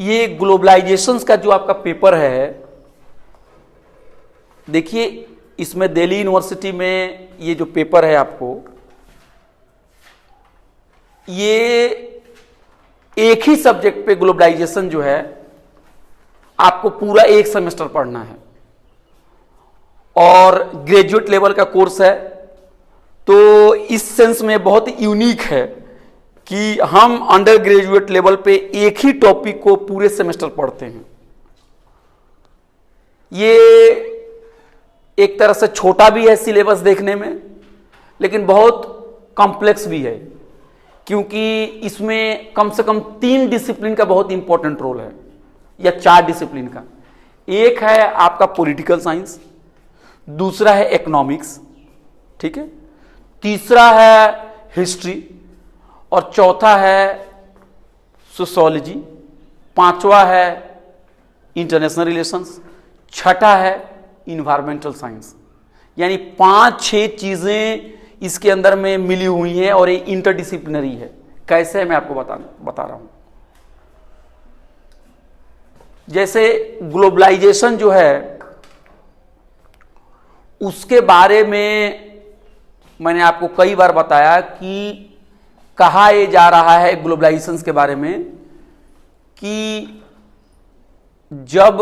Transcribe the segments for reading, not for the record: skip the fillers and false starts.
ये ग्लोबलाइजेशन का जो आपका पेपर है, देखिए इसमें दिल्ली यूनिवर्सिटी में ये जो पेपर है आपको, ये एक ही सब्जेक्ट पे ग्लोबलाइजेशन जो है आपको पूरा एक सेमेस्टर पढ़ना है और ग्रेजुएट लेवल का कोर्स है। तो इस सेंस में बहुत यूनिक है कि हम अंडर ग्रेजुएट लेवल पे एक ही टॉपिक को पूरे सेमेस्टर पढ़ते हैं। ये एक तरह से छोटा भी है सिलेबस देखने में, लेकिन बहुत कॉम्प्लेक्स भी है, क्योंकि इसमें कम से कम 3 डिसिप्लिन का बहुत इंपॉर्टेंट रोल है, या 4 डिसिप्लिन का। एक है आपका पॉलिटिकल साइंस, दूसरा है इकोनॉमिक्स, ठीक है, तीसरा है हिस्ट्री, और चौथा है सोशियोलॉजी, पांचवा है इंटरनेशनल रिलेशंस, छठा है इन्वायरमेंटल साइंस। यानी 5-6 चीजें इसके अंदर में मिली हुई हैं और ये इंटरडिसिप्लिनरी है। कैसे है मैं आपको बता रहा हूं। जैसे ग्लोबलाइजेशन जो है उसके बारे में मैंने आपको कई बार बताया कि कहा यह जा रहा है ग्लोबलाइजेशन के बारे में कि जब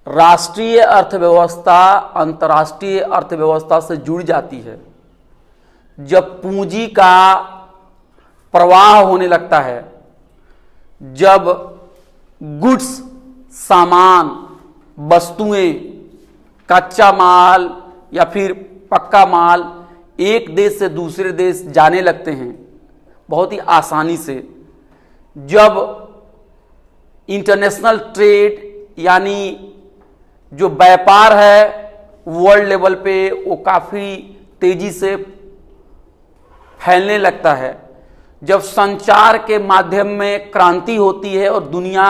राष्ट्रीय अर्थव्यवस्था अंतर्राष्ट्रीय अर्थव्यवस्था से जुड़ जाती है, जब पूंजी का प्रवाह होने लगता है, जब गुड्स, सामान, वस्तुएं, कच्चा माल या फिर पक्का माल एक देश से दूसरे देश जाने लगते हैं बहुत ही आसानी से, जब इंटरनेशनल ट्रेड यानी जो व्यापार है वर्ल्ड लेवल पे वो काफी तेजी से फैलने लगता है, जब संचार के माध्यम में क्रांति होती है और दुनिया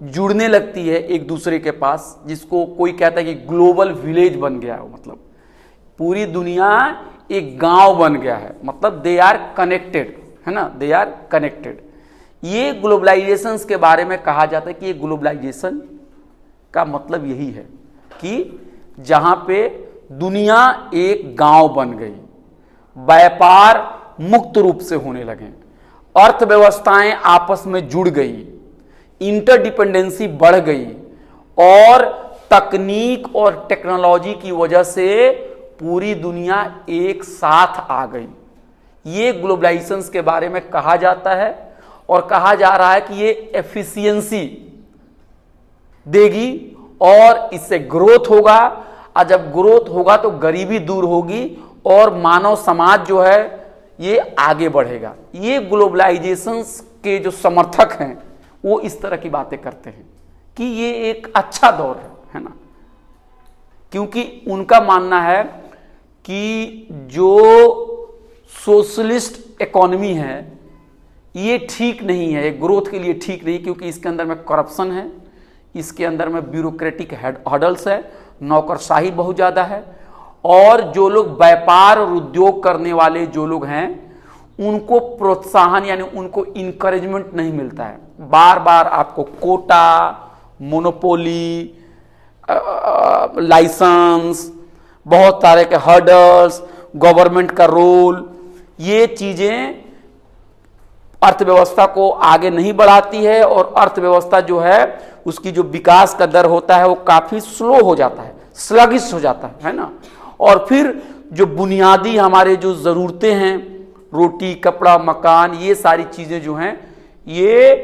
जुड़ने लगती है एक दूसरे के पास, जिसको कोई कहता है कि ग्लोबल विलेज बन गया है, मतलब पूरी दुनिया एक गांव बन गया है, मतलब दे आर कनेक्टेड, है ना, दे आर कनेक्टेड। ये ग्लोबलाइजेशन के बारे में कहा जाता है कि ये ग्लोबलाइजेशन का मतलब यही है कि जहां पे दुनिया एक गांव बन गई, व्यापार मुक्त रूप से होने लगे, अर्थव्यवस्थाएं आपस में जुड़ गई, इंटरडिपेंडेंसी बढ़ गई और तकनीक और टेक्नोलॉजी की वजह से पूरी दुनिया एक साथ आ गई। ये ग्लोबलाइजेशन के बारे में कहा जाता है और कहा जा रहा है कि ये एफिशिएंसी देगी और इससे ग्रोथ होगा, और जब ग्रोथ होगा तो गरीबी दूर होगी और मानव समाज जो है ये आगे बढ़ेगा। ये ग्लोबलाइजेशन के जो समर्थक हैं वो इस तरह की बातें करते हैं कि ये एक अच्छा दौर है ना, क्योंकि उनका मानना है कि जो सोशलिस्ट इकोनॉमी है ये ठीक नहीं है, ग्रोथ के लिए ठीक नहीं, क्योंकि इसके अंदर में करप्शन है, इसके अंदर में ब्यूरोक्रेटिक हर्डल्स है, नौकरशाही बहुत ज़्यादा है, और जो लोग व्यापार और उद्योग करने वाले जो लोग हैं उनको प्रोत्साहन यानी उनको इनकरेजमेंट नहीं मिलता है। बार बार आपको कोटा, मोनोपोली, लाइसेंस, बहुत सारे के हर्डल्स, गवर्नमेंट का रोल, ये चीजें अर्थव्यवस्था को आगे नहीं बढ़ाती है और अर्थव्यवस्था जो है उसकी जो विकास का दर होता है वो काफी स्लो हो जाता है, स्लगिश हो जाता है ना। और फिर जो बुनियादी हमारे जो जरूरतें हैं, रोटी, कपड़ा, मकान, ये सारी चीजें जो हैं ये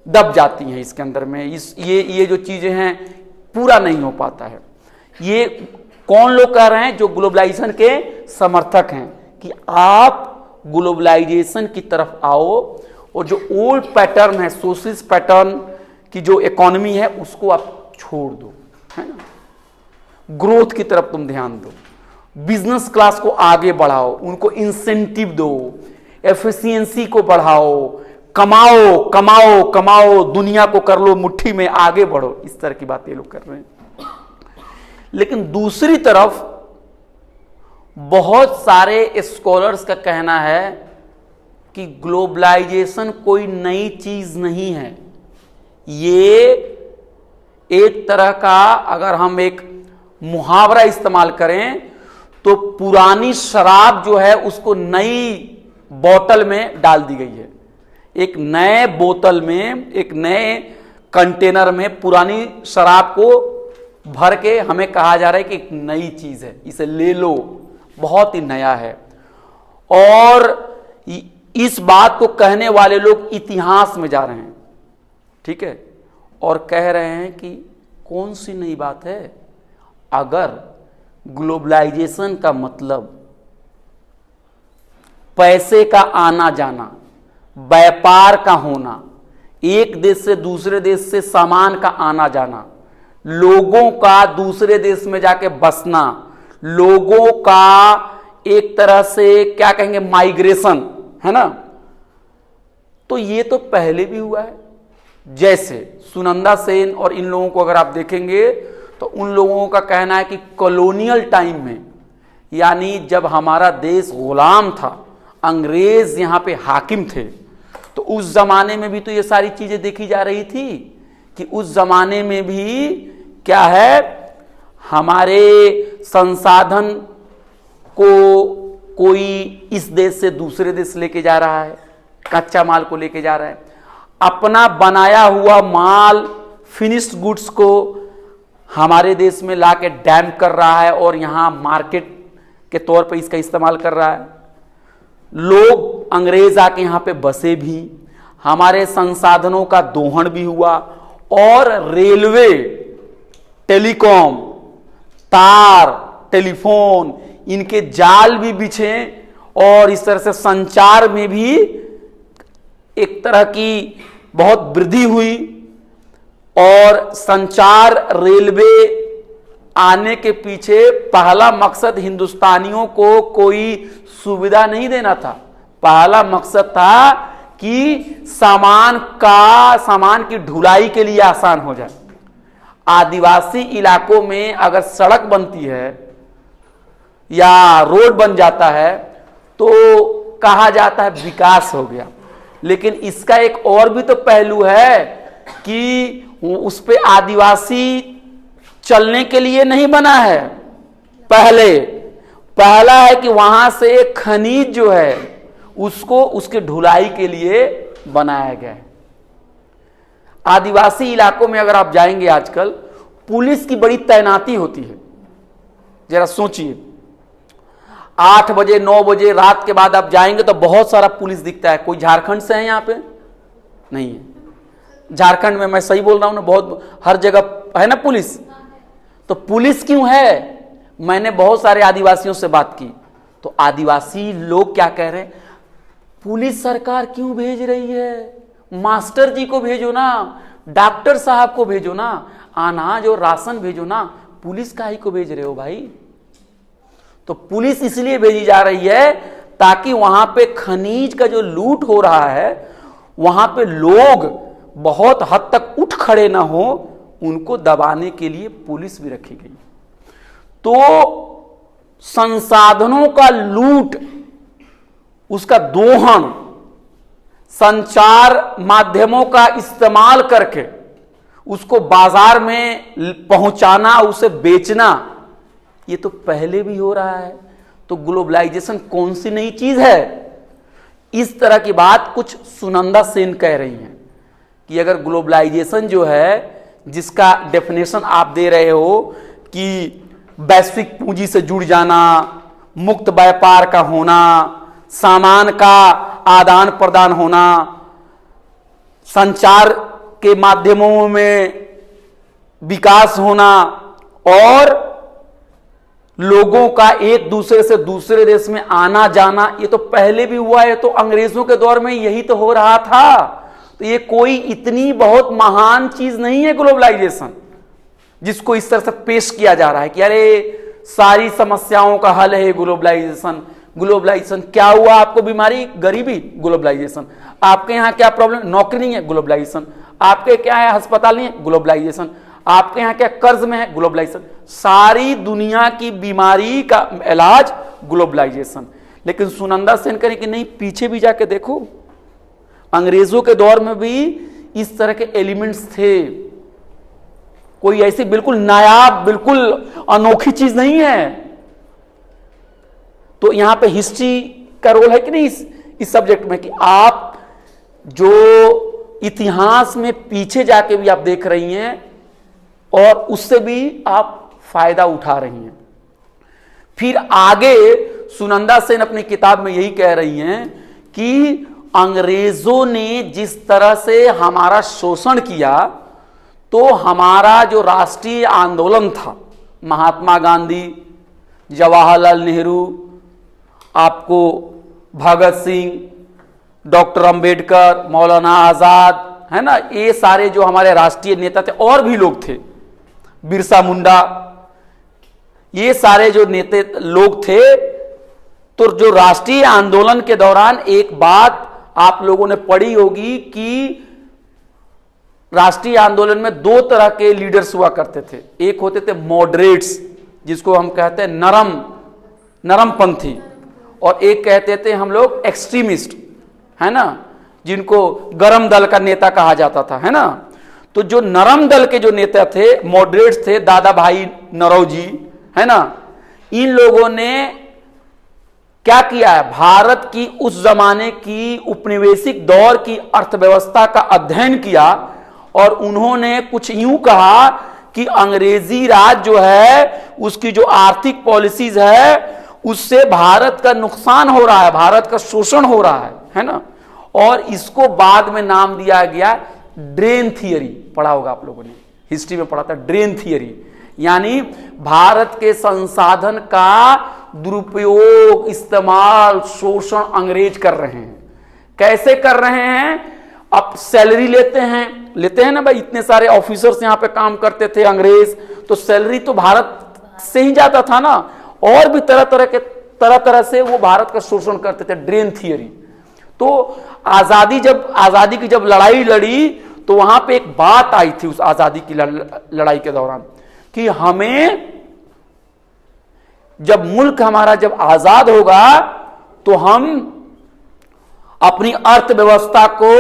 दब जाती हैं इसके अंदर में। ये जो चीजें हैं पूरा नहीं हो पाता है। ये कौन लोग कह रहे हैं? जो ग्लोबलाइजेशन के समर्थक हैं कि आप ग्लोबलाइजेशन की तरफ आओ और जो ओल्ड पैटर्न है, सोशलिस्ट पैटर्न की जो इकोनॉमी है उसको आप छोड़ दो, है ना, ग्रोथ की तरफ तुम ध्यान दो, बिजनेस क्लास को आगे बढ़ाओ, उनको इंसेंटिव दो, एफिशिएंसी को बढ़ाओ, कमाओ कमाओ कमाओ, दुनिया को कर लो मुट्ठी में, आगे बढ़ो। इस तरह की बात ये लोग कर रहे हैं। लेकिन दूसरी तरफ बहुत सारे स्कॉलर्स का कहना है कि ग्लोबलाइजेशन कोई नई चीज नहीं है, ये एक तरह का, अगर हम एक मुहावरा इस्तेमाल करें तो पुरानी शराब जो है उसको नई बोतल में डाल दी गई है। एक नए बोतल में, एक नए कंटेनर में पुरानी शराब को भर के हमें कहा जा रहा है कि एक नई चीज है, इसे ले लो, बहुत ही नया है। और इस बात को कहने वाले लोग इतिहास में जा रहे हैं, ठीक है, और कह रहे हैं कि कौन सी नई बात है। अगर ग्लोबलाइजेशन का मतलब पैसे का आना जाना, व्यापार का होना, एक देश से दूसरे देश से सामान का आना जाना, लोगों का दूसरे देश में जाके बसना, लोगों का एक तरह से क्या कहेंगे माइग्रेशन, है ना, तो ये तो पहले भी हुआ है। जैसे सुनंदा सेन और इन लोगों को अगर आप देखेंगे तो उन लोगों का कहना है कि कॉलोनियल टाइम में, यानी जब हमारा देश गुलाम था, अंग्रेज यहां पे हाकिम थे, तो उस जमाने में भी तो ये सारी चीजें देखी जा रही थी कि उस जमाने में भी क्या है, हमारे संसाधन को कोई इस देश से दूसरे देश लेके जा रहा है, कच्चा माल को लेके जा रहा है, अपना बनाया हुआ माल फिनिश्ड गुड्स को हमारे देश में लाके डैम्प कर रहा है और यहां मार्केट के तौर पर इसका इस्तेमाल कर रहा है। लोग अंग्रेज आके यहां पे बसे भी, हमारे संसाधनों का दोहन भी हुआ, और रेलवे, टेलीकॉम, तार, टेलीफोन, इनके जाल भी बिछे, और इस तरह से संचार में भी एक तरह की बहुत वृद्धि हुई। और संचार रेलवे आने के पीछे पहला मकसद हिंदुस्तानियों को कोई सुविधा नहीं देना था, पहला मकसद था कि सामान की ढुलाई के लिए आसान हो जाए। आदिवासी इलाकों में अगर सड़क बनती है या रोड बन जाता है तो कहा जाता है विकास हो गया, लेकिन इसका एक और भी तो पहलू है कि उस पे आदिवासी चलने के लिए नहीं बना है। पहला है कि वहां से खनिज जो है उसको उसके ढुलाई के लिए बनाया गया है। आदिवासी इलाकों में अगर आप जाएंगे आजकल, पुलिस की बड़ी तैनाती होती है। जरा सोचिए, 8 बजे 9 बजे रात के बाद आप जाएंगे तो बहुत सारा पुलिस दिखता है। कोई झारखंड से है यहां पे? नहीं है। झारखंड में, मैं सही बोल रहा हूं ना, बहुत हर जगह है ना पुलिस। तो पुलिस क्यों है? मैंने बहुत सारे आदिवासियों से बात की तो आदिवासी लोग क्या कह रहे हैं, पुलिस सरकार क्यों भेज रही है, मास्टर जी को भेजो ना, डॉक्टर साहब को भेजो ना, अनाज और राशन भेजो ना, पुलिस काहे को भेज रहे हो भाई? तो पुलिस इसलिए भेजी जा रही है ताकि वहां पे खनिज का जो लूट हो रहा है, वहां पे लोग बहुत हद तक उठ खड़े ना हो, उनको दबाने के लिए पुलिस भी रखी गई। तो संसाधनों का लूट, उसका दोहन, संचार माध्यमों का इस्तेमाल करके उसको बाजार में पहुंचाना, उसे बेचना, ये तो पहले भी हो रहा है। तो ग्लोबलाइजेशन कौन सी नई चीज है? इस तरह की बात कुछ सुनंदा सेन कह रही हैं कि अगर ग्लोबलाइजेशन जो है, जिसका डेफिनेशन आप दे रहे हो कि वैश्विक पूंजी से जुड़ जाना, मुक्त व्यापार का होना, सामान का आदान प्रदान होना, संचार के माध्यमों में विकास होना और लोगों का एक दूसरे से दूसरे देश में आना जाना, ये तो पहले भी हुआ है। तो अंग्रेजों के दौर में यही तो हो रहा था। तो ये कोई इतनी बहुत महान चीज नहीं है ग्लोबलाइजेशन, जिसको इस तरह से पेश किया जा रहा है कि अरे सारी समस्याओं का हल है ग्लोबलाइजेशन। ग्लोबलाइजेशन क्या हुआ आपको? बीमारी, गरीबी, ग्लोबलाइजेशन। आपके यहाँ क्या प्रॉब्लम? नौकरी नहीं है, ग्लोबलाइजेशन। आपके क्या है? अस्पताल नहीं है, ग्लोबलाइजेशन। आपके यहाँ क्या कर्ज में है? ग्लोबलाइजेशन। सारी दुनिया की बीमारी का इलाज ग्लोबलाइजेशन। लेकिन सुनंदा सेन करें कि नहीं, पीछे भी जाके देखो, अंग्रेजों के दौर में भी इस तरह के एलिमेंट्स थे। कोई ऐसी बिल्कुल नायाब, बिल्कुल अनोखी चीज नहीं है। तो यहां पे हिस्ट्री का रोल है कि नहीं इस सब्जेक्ट में, कि आप जो इतिहास में पीछे जाके भी आप देख रही हैं और उससे भी आप फायदा उठा रही हैं। फिर आगे सुनंदा सेन अपनी किताब में यही कह रही हैं कि अंग्रेजों ने जिस तरह से हमारा शोषण किया, तो हमारा जो राष्ट्रीय आंदोलन था, महात्मा गांधी, जवाहरलाल नेहरू, आपको भगत सिंह, डॉक्टर अंबेडकर, मौलाना आजाद, है ना, ये सारे जो हमारे राष्ट्रीय नेता थे, और भी लोग थे, बिरसा मुंडा, ये सारे जो नेता लोग थे, तो जो राष्ट्रीय आंदोलन के दौरान एक बात आप लोगों ने पढ़ी होगी कि राष्ट्रीय आंदोलन में दो तरह के लीडर्स हुआ करते थे। एक होते थे मॉडरेट्स, जिसको हम कहते हैं नरमपंथी, और एक कहते थे हम लोग एक्सट्रीमिस्ट, है ना, जिनको गरम दल का नेता कहा जाता था, है ना। तो जो नरम दल के जो नेता थे, मॉडरेट्स थे, दादा भाई नौरोजी, है ना, इन लोगों ने क्या किया है, भारत की उस जमाने की उपनिवेशिक दौर की अर्थव्यवस्था का अध्ययन किया, और उन्होंने कुछ यूं कहा कि अंग्रेजी राज जो है, उसकी जो आर्थिक पॉलिसीज है, उससे भारत का नुकसान हो रहा है, भारत का शोषण हो रहा है ना। और इसको बाद में नाम दिया गया ड्रेन थियरी। पढ़ा होगा आप लोगों ने, हिस्ट्री में पढ़ा था ड्रेन थियरी, यानी भारत के संसाधन का दुरुपयोग, इस्तेमाल, शोषण अंग्रेज कर रहे हैं। कैसे कर रहे हैं? अब सैलरी लेते हैं ना भाई, इतने सारे ऑफिसर्स यहां पे काम करते थे अंग्रेज, तो सैलरी तो भारत से ही जाता था ना, और भी तरह तरह से वो भारत का शोषण करते थे। Drain theory. तो आजादी की जब लड़ाई लड़ी, तो वहां पे एक बात आई थी उस आजादी की लड़ाई के दौरान, कि हमें जब मुल्क हमारा जब आजाद होगा, तो हम अपनी अर्थव्यवस्था को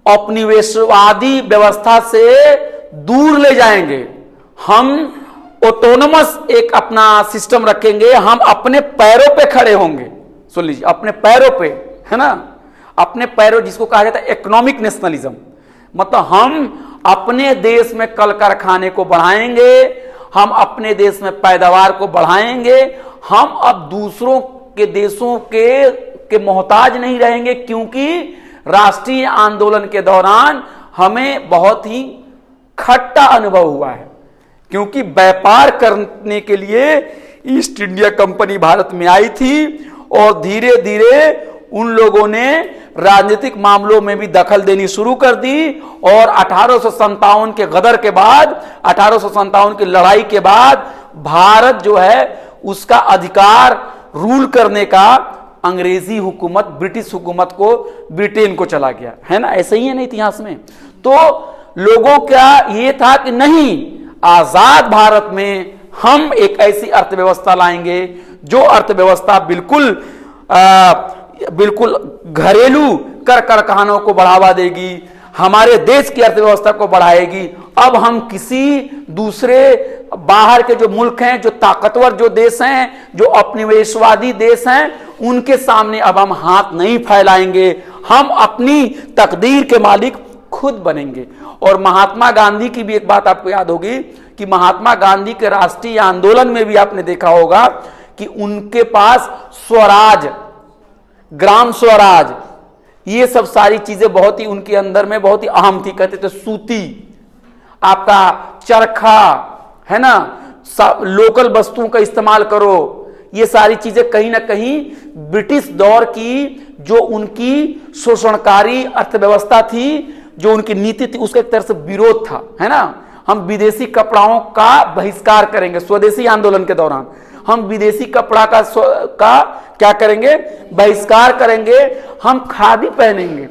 औपनिवेशवादी व्यवस्था से दूर ले जाएंगे, हम ऑटोनोमस एक अपना सिस्टम रखेंगे, हम अपने पैरों पे खड़े होंगे। सुन लीजिए, अपने पैरों पे, है ना, अपने पैरों, जिसको कहा जाता है इकोनॉमिक नेशनलिज्म, मतलब हम अपने देश में कल कारखाने को बढ़ाएंगे, हम अपने देश में पैदावार को बढ़ाएंगे, हम अब दूसरों के देशों के मोहताज नहीं रहेंगे, क्योंकि राष्ट्रीय आंदोलन के दौरान हमें बहुत ही खट्टा अनुभव हुआ है, क्योंकि व्यापार करने के लिए ईस्ट इंडिया कंपनी भारत में आई थी, और धीरे धीरे उन लोगों ने राजनीतिक मामलों में भी दखल देनी शुरू कर दी, और 1857 के गदर के बाद, 1857 की लड़ाई के बाद भारत जो है, उसका अधिकार रूल करने का अंग्रेजी हुकूमत, ब्रिटिश हुकूमत को, ब्रिटेन को चला गया, है ना। ऐसे ही है ना इतिहास में। तो लोगों का ये था कि नहीं, आजाद भारत में हम एक ऐसी अर्थव्यवस्था लाएंगे, जो अर्थव्यवस्था बिल्कुल घरेलू कर कारखानों को बढ़ावा देगी, हमारे देश की अर्थव्यवस्था को बढ़ाएगी। अब हम किसी दूसरे बाहर के जो मुल्क हैं, जो ताकतवर जो देश हैं, जो उपनिवेशवादी देश हैं, उनके सामने अब हम हाथ नहीं फैलाएंगे, हम अपनी तकदीर के मालिक खुद बनेंगे। और महात्मा गांधी की भी एक बात आपको याद होगी कि महात्मा गांधी के राष्ट्रीय आंदोलन में भी आपने देखा होगा कि उनके पास स्वराज, ग्राम स्वराज, ये सब सारी चीजें बहुत ही उनके अंदर में बहुत ही अहम थी। कहते थे सूती, आपका चरखा, है ना, लोकल वस्तुओं का इस्तेमाल करो। ये सारी चीजें कहीं ना कहीं ब्रिटिश दौर की जो उनकी शोषणकारी अर्थव्यवस्था थी, जो उनकी नीति थी, उसका एक तरह से विरोध था, है ना। हम विदेशी कपड़ाओं का बहिष्कार करेंगे। स्वदेशी आंदोलन के दौरान हम विदेशी कपड़ा का क्या करेंगे? बहिष्कार करेंगे। हम खादी पहनेंगे।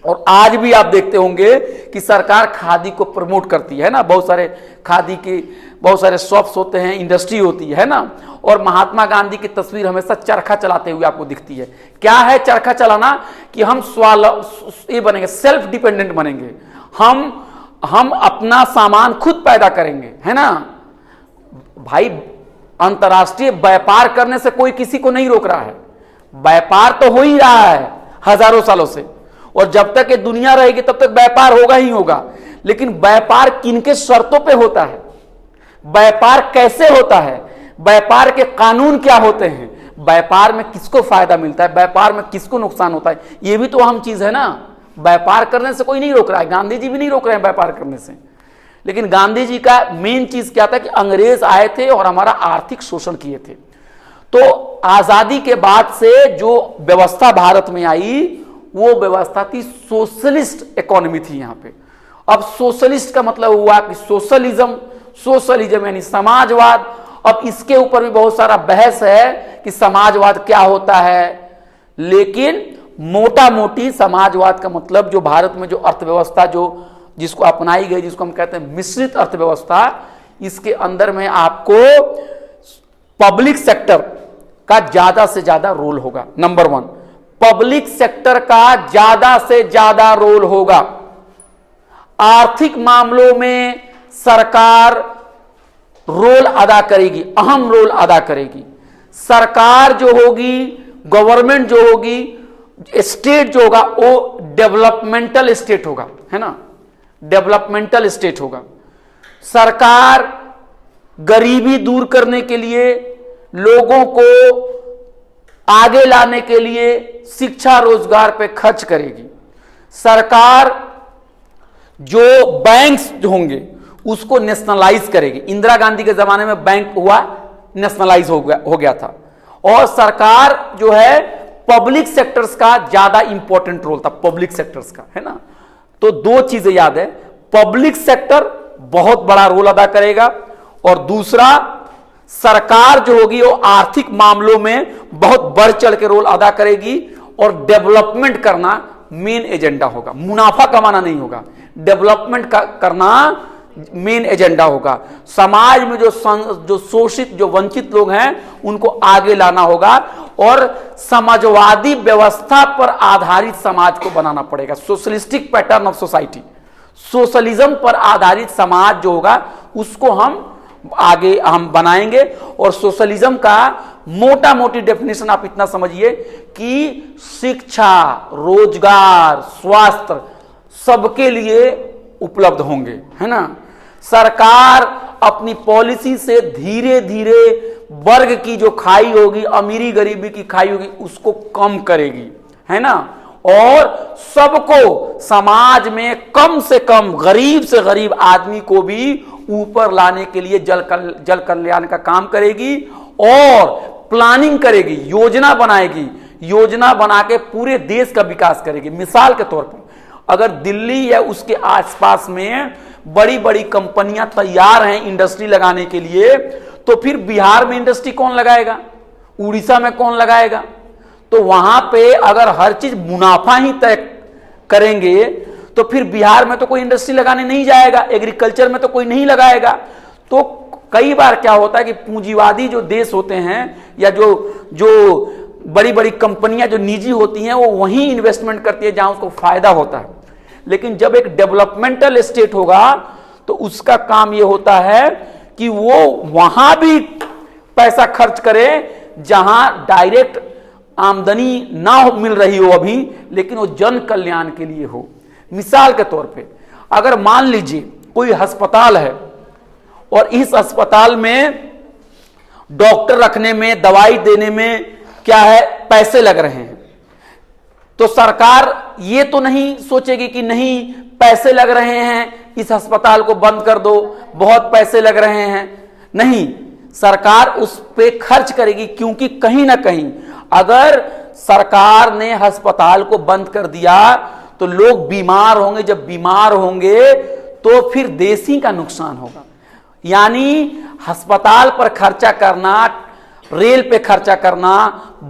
और आज भी आप देखते होंगे कि सरकार खादी को प्रमोट करती है ना, बहुत सारे खादी के बहुत सारे शॉप्स होते हैं, इंडस्ट्री होती है ना। और महात्मा गांधी की तस्वीर हमेशा चरखा चलाते हुए आपको दिखती है। क्या है चरखा चलाना? कि हम ये बनेंगे, सेल्फ डिपेंडेंट बनेंगे, हम अपना सामान खुद पैदा करेंगे, है ना भाई। अंतर्राष्ट्रीय व्यापार करने से कोई किसी को नहीं रोक रहा है, व्यापार तो हो ही रहा है हजारों सालों से, और जब तक ये दुनिया रहेगी तब तक व्यापार होगा ही होगा। लेकिन व्यापार किनके शर्तों पे होता है, व्यापार कैसे होता है, व्यापार के कानून क्या होते हैं, व्यापार में किसको फायदा मिलता है, व्यापार में किसको नुकसान होता है, ये भी तो अहम चीज है ना। व्यापार करने से कोई नहीं रोक रहा है, गांधी जी भी नहीं रोक रहे हैं व्यापार करने से। लेकिन गांधी जी का मेन चीज क्या था कि अंग्रेज आए थे और हमारा आर्थिक शोषण किए थे। तो आजादी के बाद से जो व्यवस्था भारत में आई वो व्यवस्था थी सोशलिस्ट इकोनॉमी थी यहां पे। अब सोशलिस्ट का मतलब हुआ कि सोशलिज्म यानी समाजवाद। अब इसके ऊपर भी बहुत सारा बहस है कि समाजवाद क्या होता है, लेकिन मोटा मोटी समाजवाद का मतलब जो भारत में जो अर्थव्यवस्था जो जिसको अपनाई गई, जिसको हम कहते हैं मिश्रित अर्थव्यवस्था, इसके अंदर में आपको पब्लिक सेक्टर का ज्यादा से ज्यादा रोल होगा। नंबर 1, पब्लिक सेक्टर का ज्यादा से ज्यादा रोल होगा। आर्थिक मामलों में सरकार रोल अदा करेगी, अहम रोल अदा करेगी। सरकार जो होगी, गवर्नमेंट जो होगी, स्टेट जो होगा वो डेवलपमेंटल स्टेट होगा, है ना, डेवलपमेंटल स्टेट होगा। सरकार गरीबी दूर करने के लिए, लोगों को आगे लाने के लिए शिक्षा रोजगार पे खर्च करेगी। सरकार जो बैंक्स होंगे उसको नेशनलाइज करेगी। इंदिरा गांधी के जमाने में बैंक हुआ नेशनलाइज हो गया था। और सरकार जो है पब्लिक सेक्टर्स का ज्यादा इंपॉर्टेंट रोल था, पब्लिक सेक्टर्स का, है ना। तो 2 चीजें याद है, पब्लिक सेक्टर बहुत बड़ा रोल अदा करेगा, और दूसरा सरकार जो होगी वो आर्थिक मामलों में बहुत बढ़ चढ़ के रोल अदा करेगी, और डेवलपमेंट करना मेन एजेंडा होगा। मुनाफा कमाना नहीं होगा, डेवलपमेंट करना मेन एजेंडा होगा। समाज में जो शोषित, जो वंचित लोग हैं उनको आगे लाना होगा, और समाजवादी व्यवस्था पर आधारित समाज को बनाना पड़ेगा। Socialistic pattern of society, socialism पर आधारित समाज जो होगा उसको हम बनाएंगे। और सोशलिज्म का मोटा मोटी डेफिनेशन आप इतना समझिए कि शिक्षा, रोजगार, स्वास्थ्य सबके लिए उपलब्ध होंगे, है ना। सरकार अपनी पॉलिसी से धीरे धीरे वर्ग की जो खाई होगी, अमीरी गरीबी की खाई होगी, उसको कम करेगी, है ना। और सबको समाज में कम से कम, गरीब से गरीब आदमी को भी ऊपर लाने के लिए जल कल्याण का काम करेगी, और प्लानिंग करेगी, योजना बनाएगी, योजना बना के पूरे देश का विकास करेगी। मिसाल के तौर पर अगर दिल्ली या उसके आसपास में बड़ी बड़ी कंपनियां तैयार हैं इंडस्ट्री लगाने के लिए, तो फिर बिहार में इंडस्ट्री कौन लगाएगा, उड़ीसा में कौन लगाएगा। तो वहां पे अगर हर चीज मुनाफा ही तय करेंगे तो फिर बिहार में तो कोई इंडस्ट्री लगाने नहीं जाएगा, एग्रीकल्चर में तो कोई नहीं लगाएगा। तो कई बार क्या होता है कि पूंजीवादी जो देश होते हैं, या जो बड़ी बड़ी कंपनियां जो निजी होती हैं, वो वहीं इन्वेस्टमेंट करती है जहां उसको फायदा होता है। लेकिन जब एक डेवलपमेंटल स्टेट होगा तो उसका काम यह होता है कि वो वहां भी पैसा खर्च करे जहां डायरेक्ट आमदनी ना मिल रही हो अभी, लेकिन वो जन कल्याण के लिए हो। मिसाल के तौर पे अगर मान लीजिए कोई अस्पताल है और इस अस्पताल में डॉक्टर रखने में, दवाई देने में क्या है, पैसे लग रहे हैं, तो सरकार ये तो नहीं सोचेगी कि नहीं पैसे लग रहे हैं इस अस्पताल को बंद कर दो, बहुत पैसे लग रहे हैं। नहीं, सरकार उस पे खर्च करेगी, क्योंकि कहीं ना कहीं अगर सरकार ने अस्पताल को बंद कर दिया तो लोग बीमार होंगे, जब बीमार होंगे तो फिर देश ही का नुकसान होगा। यानी अस्पताल पर खर्चा करना, रेल पे खर्चा करना,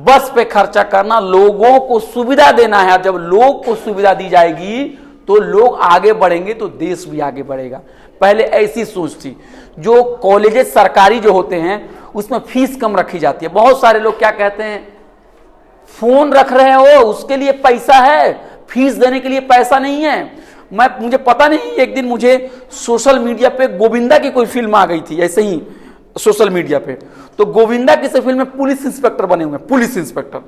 बस पे खर्चा करना, लोगों को सुविधा देना है। जब लोग को सुविधा दी जाएगी तो लोग आगे बढ़ेंगे, तो देश भी आगे बढ़ेगा। पहले ऐसी सोच थी। जो कॉलेजेस सरकारी जो होते हैं उसमें फीस कम रखी जाती है। बहुत सारे लोग क्या कहते हैं फोन रख रहे हो उसके लिए पैसा है, फीस देने के लिए पैसा नहीं है। मुझे पता नहीं, एक दिन मुझे सोशल मीडिया पे गोविंदा की कोई फिल्म आ गई थी ऐसे ही सोशल मीडिया पे, तो गोविंदा की फिल्म में पुलिस इंस्पेक्टर बने हुए हैं, पुलिस इंस्पेक्टर,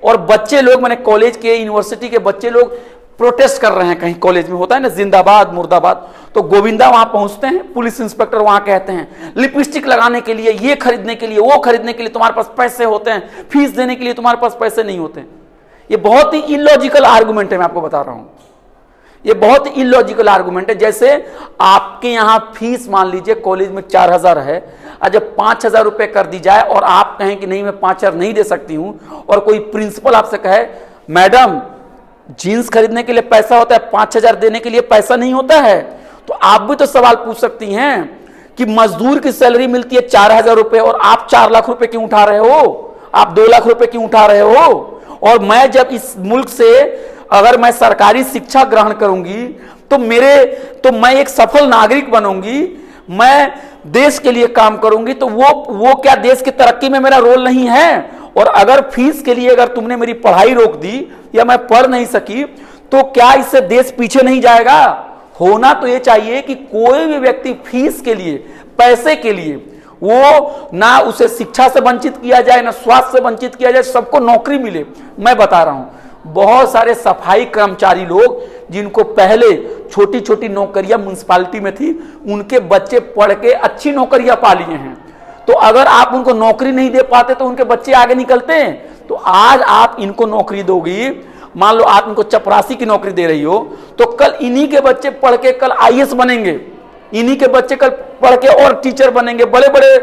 और बच्चे लोग, मैंने कॉलेज के यूनिवर्सिटी के बच्चे लोग प्रोटेस्ट कर रहे हैं, कहीं कॉलेज में होता है ना जिंदाबाद मुर्दाबाद, तो गोविंदा वहां पहुंचते हैं, पुलिस इंस्पेक्टर वहां कहते हैं लिपस्टिक लगाने के लिए, ये खरीदने के लिए, वो खरीदने के लिए तुम्हारे पास पैसे होते हैं, फीस देने के लिए तुम्हारे पास पैसे नहीं होते। ये बहुत ही इलॉजिकल आर्गुमेंट है, मैं आपको बता रहा हूं, ये बहुत ही इलॉजिकल आर्गुमेंट है। जैसे आपके यहां फीस मान लीजिए कॉलेज में 4000 है, और जब 5000 रुपए कर दी जाए और आप कहें कि नहीं मैं 5000 नहीं दे सकती हूं, और कोई प्रिंसिपल आपसे कहे मैडम जीन्स खरीदने के लिए पैसा होता है, 5000 देने के लिए पैसा नहीं होता है, तो आप भी तो सवाल पूछ सकती हैं कि मजदूर की सैलरी मिलती है 4000 रुपए और आप 4 लाख रुपए क्यों उठा रहे हो, आप 2 लाख रुपए क्यों उठा रहे हो। और मैं जब इस मुल्क से अगर मैं सरकारी शिक्षा ग्रहण करूंगी तो मैं एक सफल नागरिक बनूंगी, मैं देश के लिए काम करूंगी, तो वो क्या देश की तरक्की में मेरा रोल नहीं है। और अगर फीस के लिए अगर तुमने मेरी पढ़ाई रोक दी या मैं पढ़ नहीं सकी, तो क्या इससे देश पीछे नहीं जाएगा। होना तो ये चाहिए कि कोई भी व्यक्ति फीस के लिए, पैसे के लिए, वो ना उसे शिक्षा से वंचित किया जाए, ना स्वास्थ्य से वंचित किया जाए, सबको नौकरी मिले। मैं बता रहा हूं बहुत सारे सफाई कर्मचारी लोग जिनको पहले छोटी छोटी नौकरियां म्युनिसिपालिटी में थी, उनके बच्चे पढ़ के अच्छी नौकरियां पा लिए हैं। तो अगर आप उनको नौकरी नहीं दे पाते तो उनके बच्चे आगे निकलते हैं। तो आज आप इनको नौकरी दोगी, मान लो आप इनको चपरासी की नौकरी दे रही हो, तो कल इन्हीं के बच्चे पढ़ के कल आईएएस बनेंगे, इन्हीं के बच्चे कल पढ़ के और टीचर बनेंगे, बड़े बड़े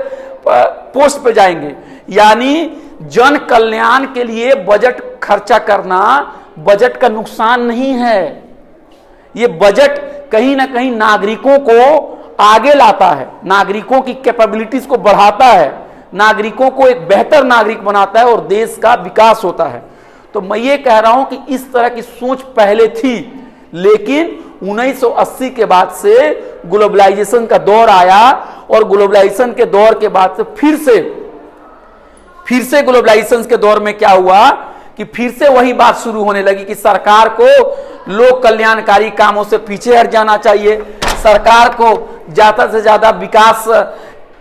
पोस्ट पे जाएंगे। यानी जन कल्याण के लिए बजट खर्चा करना बजट का नुकसान नहीं है, ये बजट कहीं ना कहीं नागरिकों को आगे लाता है, नागरिकों की कैपेबिलिटीज को बढ़ाता है, नागरिकों को एक बेहतर नागरिक बनाता है और देश का विकास होता है। तो मैं ये कह रहा हूं कि इस तरह की सोच पहले थी, लेकिन 1980 के बाद से ग्लोबलाइजेशन का दौर आया और ग्लोबलाइजेशन के दौर के बाद से फिर से ग्लोबलाइजेशन के दौर में क्या हुआ कि फिर से वही बात शुरू होने लगी कि सरकार को लोक कल्याणकारी कामों से पीछे हट जाना चाहिए, सरकार को ज्यादा से ज्यादा विकास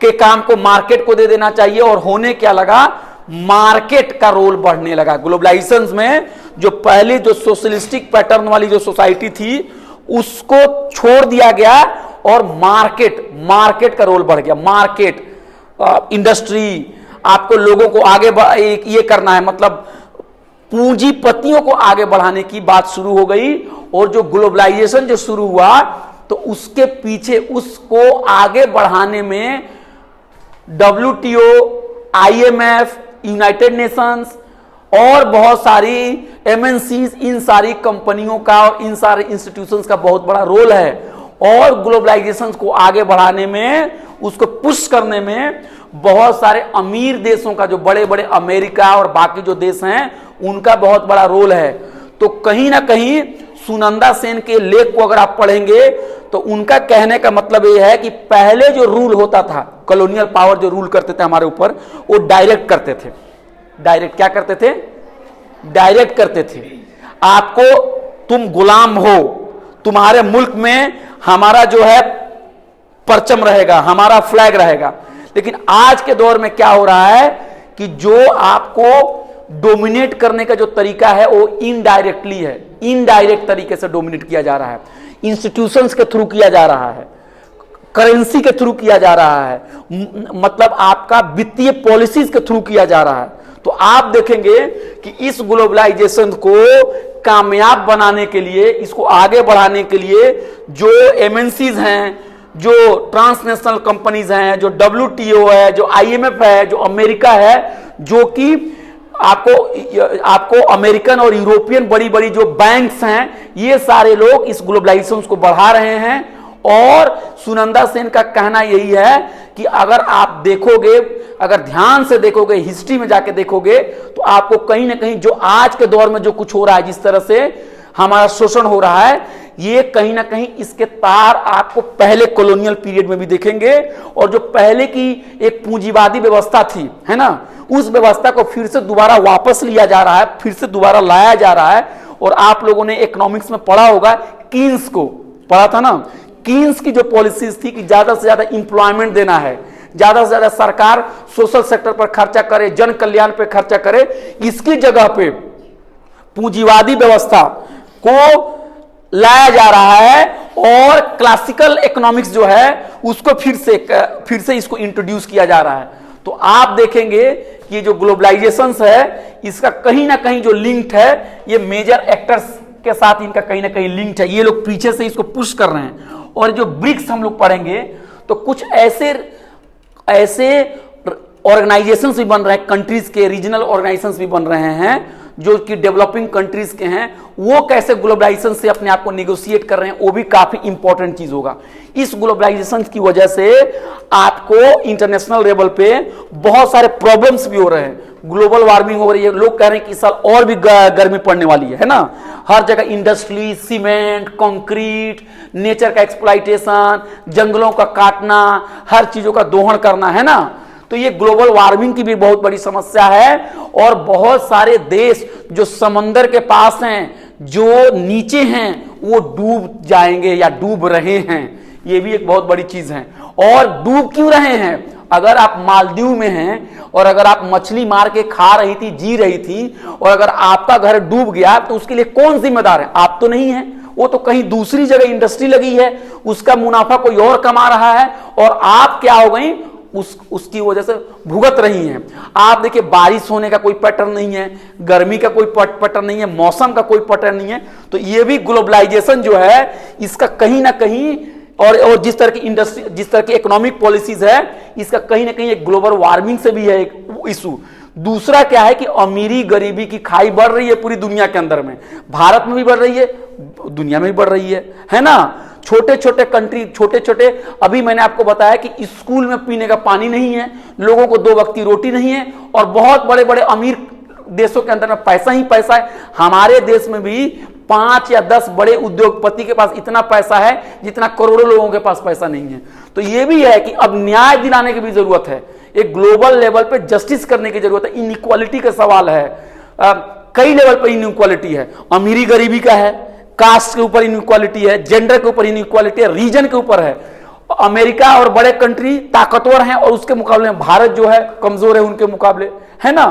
के काम को मार्केट को दे देना चाहिए। और होने क्या लगा, मार्केट का रोल बढ़ने लगा। ग्लोबलाइजेशन में जो पहले जो सोशलिस्टिक पैटर्न वाली जो सोसाइटी थी उसको छोड़ दिया गया और मार्केट का रोल बढ़ गया। मार्केट, इंडस्ट्री, आपको लोगों को आगे ये करना है, मतलब पूंजीपतियों को आगे बढ़ाने की बात शुरू हो गई। और जो ग्लोबलाइजेशन जो शुरू हुआ तो उसके पीछे उसको आगे बढ़ाने में WTO, IMF, यूनाइटेड नेशंस और बहुत सारी MNCs, इन सारी कंपनियों का और इन सारे इंस्टीट्यूशंस का बहुत बड़ा रोल है। और ग्लोबलाइजेशन को आगे बढ़ाने में, उसको पुश करने में बहुत सारे अमीर देशों का, जो बड़े बड़े अमेरिका और बाकी जो देश हैं, उनका बहुत बड़ा रोल है। तो कहीं ना कहीं सुनंदा सेन के लेख को अगर आप पढ़ेंगे तो उनका कहने का मतलब यह है कि पहले जो रूल होता था, कॉलोनियल पावर जो रूल करते थे हमारे ऊपर, वो डायरेक्ट करते थे। डायरेक्ट क्या करते थे? डायरेक्ट करते थे। आपको, तुम गुलाम हो, तुम्हारे मुल्क में हमारा जो है परचम रहेगा, हमारा फ्लैग रहेगा। लेकिन आज के दौर में क्या हो रहा है कि जो आपको डोमिनेट करने का जो तरीका है वो इनडायरेक्टली है, इनडायरेक्ट तरीके से डोमिनेट किया जा रहा है, इंस्टीट्यूशंस के थ्रू किया जा रहा है, करेंसी के थ्रू किया जा रहा है, मतलब आपका वित्तीय पॉलिसीज के थ्रू किया जा रहा है। तो आप देखेंगे कि इस ग्लोबलाइजेशन को कामयाब बनाने के लिए, इसको आगे बढ़ाने के लिए जो MNCs हैं, जो ट्रांसनेशनल कंपनीज हैं, जो WTO है, जो IMF है, जो अमेरिका है, जो कि आपको अमेरिकन और यूरोपियन बड़ी बड़ी जो बैंक्स हैं, ये सारे लोग इस ग्लोबलाइजेशन को बढ़ा रहे हैं। और सुनंदा सेन का कहना यही है कि अगर आप देखोगे, अगर ध्यान से देखोगे, हिस्ट्री में जाके देखोगे, तो आपको कहीं ना कहीं जो आज के दौर में जो कुछ हो रहा है, जिस तरह से हमारा शोषण हो रहा है, ये कहीं ना कहीं इसके तार आपको पहले कॉलोनियल पीरियड में भी देखेंगे। और जो पहले की एक पूंजीवादी व्यवस्था थी, है ना, उस व्यवस्था को फिर से दोबारा वापस लिया जा रहा है, फिर से दोबारा लाया जा रहा है। और आप लोगों ने इकोनॉमिक्स में पढ़ा होगा, कीन्स को पढ़ा था ना, कीन्स की जो पॉलिसीज थी कि ज्यादा से ज्यादा इंप्लॉयमेंट देना है, ज्यादा से ज्यादा सरकार सोशल सेक्टर पर खर्चा करे, जन कल्याण पर खर्चा करे, इसकी जगह पे पूंजीवादी व्यवस्था को लाया जा रहा है और क्लासिकल इकोनॉमिक्स जो है उसको फिर से इसको इंट्रोड्यूस किया जा रहा है। तो आप देखेंगे कि जो ग्लोबलाइजेशन है इसका कहीं ना कहीं जो लिंक है, ये मेजर एक्टर्स के साथ इनका कहीं ना कहीं लिंक है। ये लोग पीछे से इसको पुश कर रहे हैं। और जो ब्रिक्स हम लोग पढ़ेंगे तो कुछ ऐसे ऑर्गेनाइजेशंस भी बन रहे हैं, कंट्रीज के रीजनल ऑर्गेनाइजेशंस भी बन रहे हैं जो कि डेवलपिंग कंट्रीज के हैं। वो कैसे ग्लोबलाइजेशन से अपने आप को नेगोशिएट कर रहे हैं, वो भी काफी इंपॉर्टेंट चीज होगा। इस ग्लोबलाइजेशन की वजह से आपको इंटरनेशनल लेवल पे बहुत सारे प्रॉब्लम्स भी हो रहे हैं। ग्लोबल वार्मिंग हो रही है, लोग कह रहे हैं कि इस साल और भी गर्मी पड़ने वाली है ना। हर जगह इंडस्ट्री, सीमेंट, कंक्रीट, नेचर का एक्सप्लॉइटेशन, जंगलों का काटना, हर चीजों का दोहन करना है ना। तो ये ग्लोबल वार्मिंग की भी बहुत बड़ी समस्या है। और बहुत सारे देश जो समंदर के पास हैं, जो नीचे हैं, वो डूब जाएंगे या डूब रहे हैं। ये भी एक बहुत बड़ी चीज है। और डूब क्यों रहे हैं? अगर आप मालदीव में हैं और अगर आप मछली मार के खा रही थी, जी रही थी, और अगर आपका घर डूब गया तो उसके लिए कौन जिम्मेदार है? आप तो नहीं है, वो तो कहीं दूसरी जगह इंडस्ट्री लगी है, उसका मुनाफा कोई और कमा रहा है, और आप क्या हो गई, उसकी वजह से भुगत रही हैं। आप देखिए, बारिश होने का कोई पैटर्न नहीं है, गर्मी का कोई पैटर्न नहीं है, मौसम का कोई पैटर्न नहीं है। तो ये भी ग्लोबलाइजेशन जो है इसका कहीं ना कहीं, और जिस तरह की इंडस्ट्री, जिस तरह की इकोनॉमिक पॉलिसीज है, इसका कहीं ना कहीं एक ग्लोबल वार्मिंग से भी है एक इशू। दूसरा क्या है कि अमीरी गरीबी की खाई बढ़ रही है पूरी दुनिया के अंदर में। भारत में भी बढ़ रही है, दुनिया में भी बढ़ रही है ना। छोटे छोटे कंट्री, छोटे छोटे, अभी मैंने आपको बताया कि स्कूल में पीने का पानी नहीं है, लोगों को 2 वक्त की रोटी नहीं है, और बहुत बड़े बड़े अमीर देशों के अंदर में पैसा ही पैसा है। हमारे देश में भी 5 या 10 बड़े उद्योगपति के पास इतना पैसा है जितना करोड़ों लोगों के पास पैसा नहीं है। तो ये भी है कि अब न्याय दिलाने की भी जरूरत है, एक ग्लोबल लेवल पे जस्टिस करने की जरूरत है। इनइक्वालिटी का सवाल है, कई लेवल पे इनइक्वालिटी है, अमीरी गरीबी का है, कास्ट के ऊपर इनइक्वालिटी है, जेंडर के ऊपर इनइक्वालिटी है, रीजन के ऊपर है। अमेरिका और बड़े कंट्री ताकतवर हैं और उसके मुकाबले में भारत जो है कमजोर है उनके मुकाबले, है ना।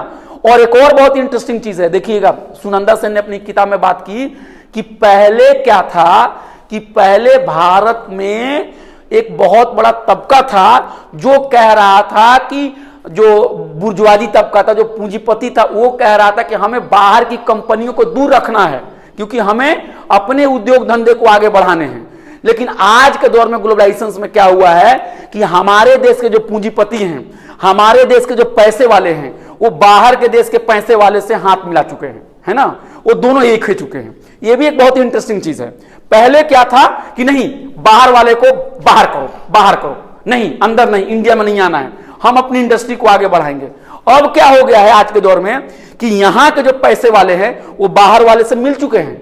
और एक और बहुत इंटरेस्टिंग चीज है, देखिएगा, सुनंदा सेन ने अपनी किताब में बात की कि पहले क्या था, कि पहले भारत में एक बहुत बड़ा तबका था जो कह रहा था कि जो बुर्जुआजी तबका था, जो पूंजीपति था, वो कह रहा था कि हमें बाहर की कंपनियों को दूर रखना है क्योंकि हमें अपने उद्योग धंधे को आगे बढ़ाने हैं। लेकिन आज के दौर में ग्लोबलाइजेशन में क्या हुआ है कि हमारे देश के जो पूंजीपति हैं, हमारे देश के जो पैसे वाले हैं, वो बाहर के देश के पैसे वाले से हाथ मिला चुके हैं, है ना। वो दोनों एक हो चुके हैं। ये भी एक बहुत इंटरेस्टिंग चीज है। पहले क्या था कि नहीं, बाहर वाले को बाहर करो, बाहर करो, नहीं, अंदर नहीं, इंडिया में नहीं आना है, हम अपनी इंडस्ट्री को आगे बढ़ाएंगे। अब क्या हो गया है आज के दौर में कि यहां के जो पैसे वाले हैं वो बाहर वाले से मिल चुके हैं,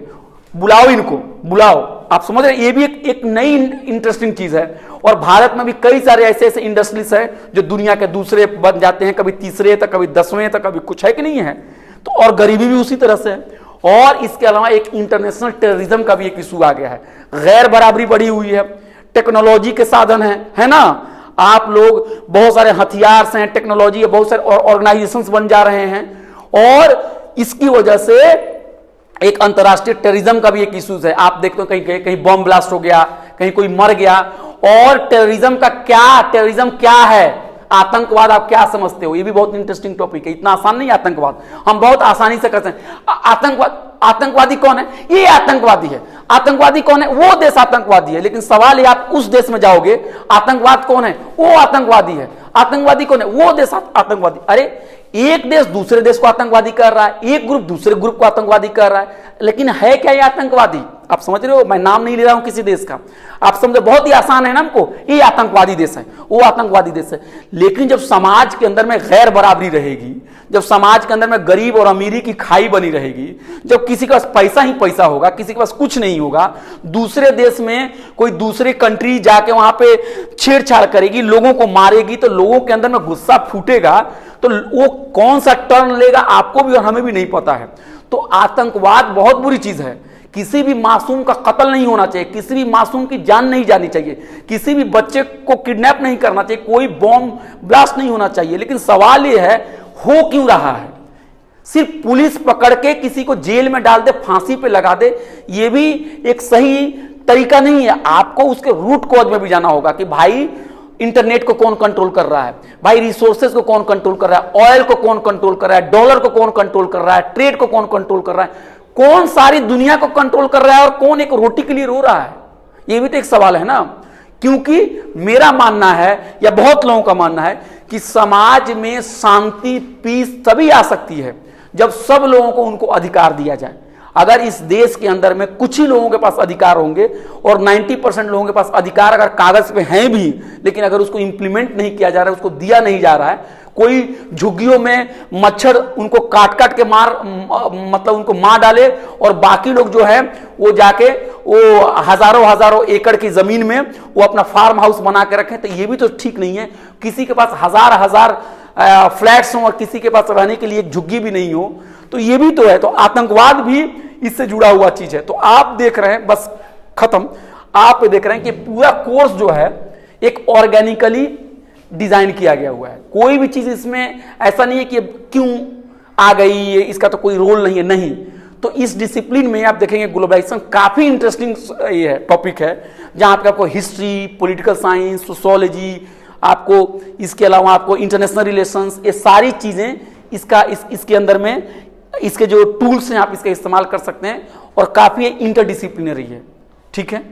बुलाओ इनको, बुलाओ। आप समझ रहे, ये भी एक नई इंटरेस्टिंग चीज है। और भारत में भी कई सारे ऐसे ऐसे इंडस्ट्रीज है जो दुनिया के दूसरे बन जाते हैं, कभी तीसरे तक, कभी 10वें तक, कभी कुछ है कि नहीं है। तो और गरीबी भी उसी तरह से है। और इसके अलावा एक इंटरनेशनल टेररिज्म का भी एक इशू आ गया है, गैर बराबरी बढ़ी हुई है, टेक्नोलॉजी के साधन है ना। आप लोग, बहुत सारे हथियार हैं, टेक्नोलॉजी है, बहुत सारे ऑर्गेनाइजेशंस बन जा रहे हैं, और इसकी वजह से एक अंतरराष्ट्रीय टेररिज्म का भी एक इश्यूज है। आप देखते हो कहीं बम ब्लास्ट हो गया, कहीं कोई मर गया। और टेररिज्म क्या है, आतंकवाद आप क्या समझते हो? ये भी बहुत इंटरेस्टिंग टॉपिक है। इतना आसान नहीं आतंकवाद, हम बहुत आसानी से करते हैं। आतंकवादी कौन है? ये आतंकवादी है। आतंकवादी कौन है? वो देश आतंकवादी है। लेकिन सवाल ये, आप उस देश में जाओगे, आतंकवाद कौन है? वो आतंकवादी है। आतंकवादी कौन है? वो देश आतंकवादी। अरे एक देश दूसरे देश को आतंकवादी कर रहा है, एक ग्रुप दूसरे ग्रुप को आतंकवादी कर रहा है, लेकिन है क्या ये आतंकवादी? आप समझ रहे हो, मैं नाम नहीं ले रहा हूं किसी देश का, आप समझो, बहुत ही आसान है ना हमको, ये आतंकवादी देश है, वो आतंकवादी देश है। लेकिन जब समाज के अंदर में गैर बराबरी रहेगी, जब समाज के अंदर में गरीब और अमीरी की खाई बनी रहेगी, जब किसी के पास पैसा ही पैसा होगा, किसी के पास कुछ नहीं होगा, दूसरे देश में कोई दूसरी कंट्री जाके वहां पे छेड़छाड़ करेगी, लोगों को मारेगी, तो लोगों के अंदर में गुस्सा फूटेगा। तो वो कौन सा टर्न लेगा आपको भी और हमें भी नहीं पता है। तो आतंकवाद बहुत बुरी चीज है। किसी भी मासूम का कत्ल नहीं होना चाहिए, किसी भी मासूम की जान नहीं जानी चाहिए, किसी भी बच्चे को किडनैप नहीं करना चाहिए, कोई बॉम्ब ब्लास्ट नहीं होना चाहिए। लेकिन सवाल यह है, हो क्यों रहा है? सिर्फ पुलिस पकड़ के किसी को जेल में डाल दे, फांसी पे लगा दे, यह भी एक सही तरीका नहीं है। आपको उसके रूट कॉज में भी जाना होगा कि भाई इंटरनेट को कौन कंट्रोल कर रहा है, भाई रिसोर्सेज को कौन कंट्रोल कर रहा है, ऑयल को कौन कंट्रोल कर रहा है, डॉलर को कौन कंट्रोल कर रहा है, ट्रेड को कौन कंट्रोल कर रहा है, कौन सारी दुनिया को कंट्रोल कर रहा है और कौन एक रोटी के लिए रो रहा है। यह भी तो एक सवाल है ना। क्योंकि मेरा मानना है या बहुत लोगों का मानना है कि समाज में शांति, पीस तभी आ सकती है जब सब लोगों को उनको अधिकार दिया जाए। अगर इस देश के अंदर में कुछ ही लोगों के पास अधिकार होंगे और 90% लोगों के पास अधिकार अगर कागज पे हैं भी, लेकिन अगर उसको इंप्लीमेंट नहीं किया जा रहा है, उसको दिया नहीं जा रहा है, कोई झुग्गियों में मच्छर उनको काट काट के मतलब उनको मार डाले और बाकी लोग जो है वो जाके वो हजारों एकड़ की जमीन में वो अपना फार्म हाउस बना के रखें, तो ये भी तो ठीक नहीं है। किसी के पास हजार फ्लैट्स हो और किसी के पास रहने के लिए एक झुग्गी भी नहीं हो, तो ये भी तो है। तो आतंकवाद भी इससे जुड़ा हुआ चीज है। तो आप देख रहे हैं, बस खत्म, आप देख रहे हैं कि पूरा कोर्स जो है एक ऑर्गेनिकली डिजाइन किया गया हुआ है। कोई भी चीज इसमें ऐसा नहीं है कि क्यों आ गई है, इसका तो कोई रोल नहीं है, नहीं। तो इस डिसिप्लिन में आप देखेंगे ग्लोबलाइजेशन काफी इंटरेस्टिंग ये टॉपिक है, जहां पे आपको हिस्ट्री, पॉलिटिकल साइंस, सोशियोलॉजी, आपको इसके अलावा आपको इंटरनेशनल रिलेशंस, ये सारी चीजें इसके अंदर में इसके जो टूल्स हैं आप इसका इस्तेमाल कर सकते हैं और काफी इंटरडिसिप्लिनरी है। ठीक है।